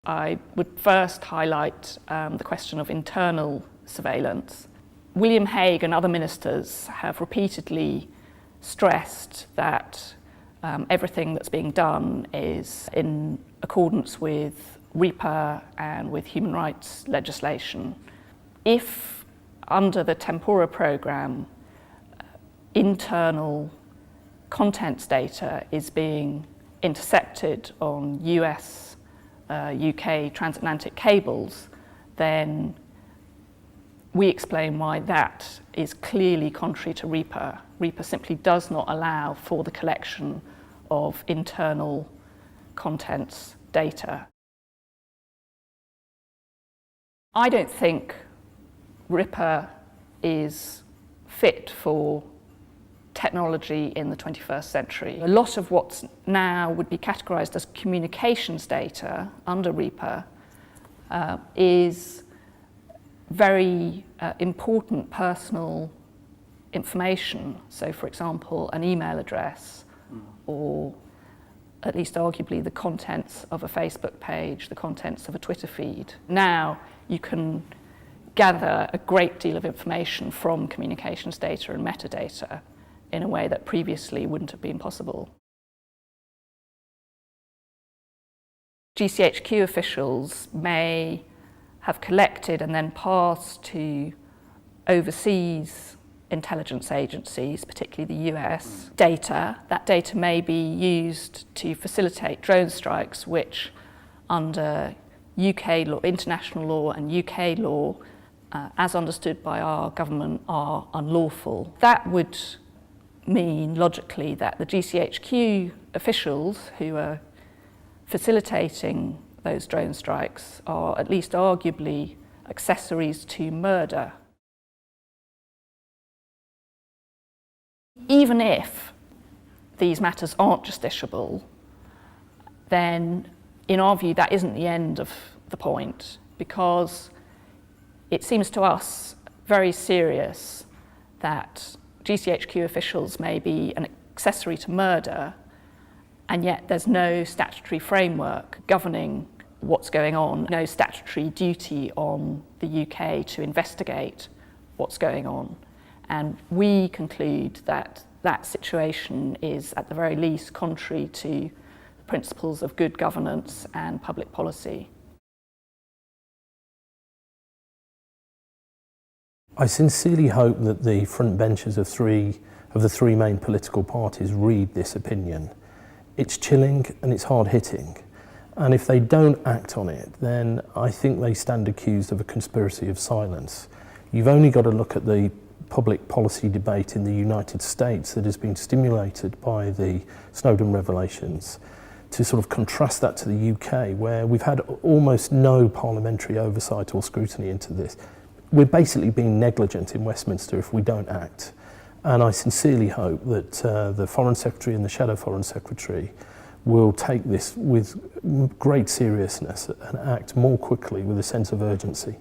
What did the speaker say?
I would first highlight the question of internal surveillance. William Hague and other ministers have repeatedly stressed that everything that's being done is in accordance with RIPA and with human rights legislation. If under the Tempora programme internal contents data is being intercepted on US, UK transatlantic cables, then we explain why that is clearly contrary to RIPA. RIPA simply does not allow for the collection of internal contents data. I don't think RIPA is fit for technology in the 21st century. A lot of what's now would be categorised as communications data under RIPA is very important personal information. So, for example, an email address, or at least arguably the contents of a Facebook page, the contents of a Twitter feed. Now you can gather a great deal of information from communications data and metadata in a way that previously wouldn't have been possible. GCHQ officials may have collected and then passed to overseas intelligence agencies, particularly the US, data. That data may be used to facilitate drone strikes, which under UK law, international law and UK law, as understood by our government, are unlawful. That would mean, logically, that the GCHQ officials who are facilitating those drone strikes are at least arguably accessories to murder. Even if these matters aren't justiciable, then in our view that isn't the end of the point, because it seems to us very serious that GCHQ officials may be an accessory to murder, and yet there's no statutory framework governing what's going on, no statutory duty on the UK to investigate what's going on. And we conclude that that situation is, at the very least, contrary to the principles of good governance and public policy. I sincerely hope that the front benches of the three main political parties read this opinion. It's chilling and it's hard-hitting. And if they don't act on it, then I think they stand accused of a conspiracy of silence. You've only got to look at the public policy debate in the United States that has been stimulated by the Snowden revelations to sort of contrast that to the UK, where we've had almost no parliamentary oversight or scrutiny into this. We're basically being negligent in Westminster if we don't act. And I sincerely hope that the Foreign Secretary and the Shadow Foreign Secretary will take this with great seriousness and act more quickly with a sense of urgency.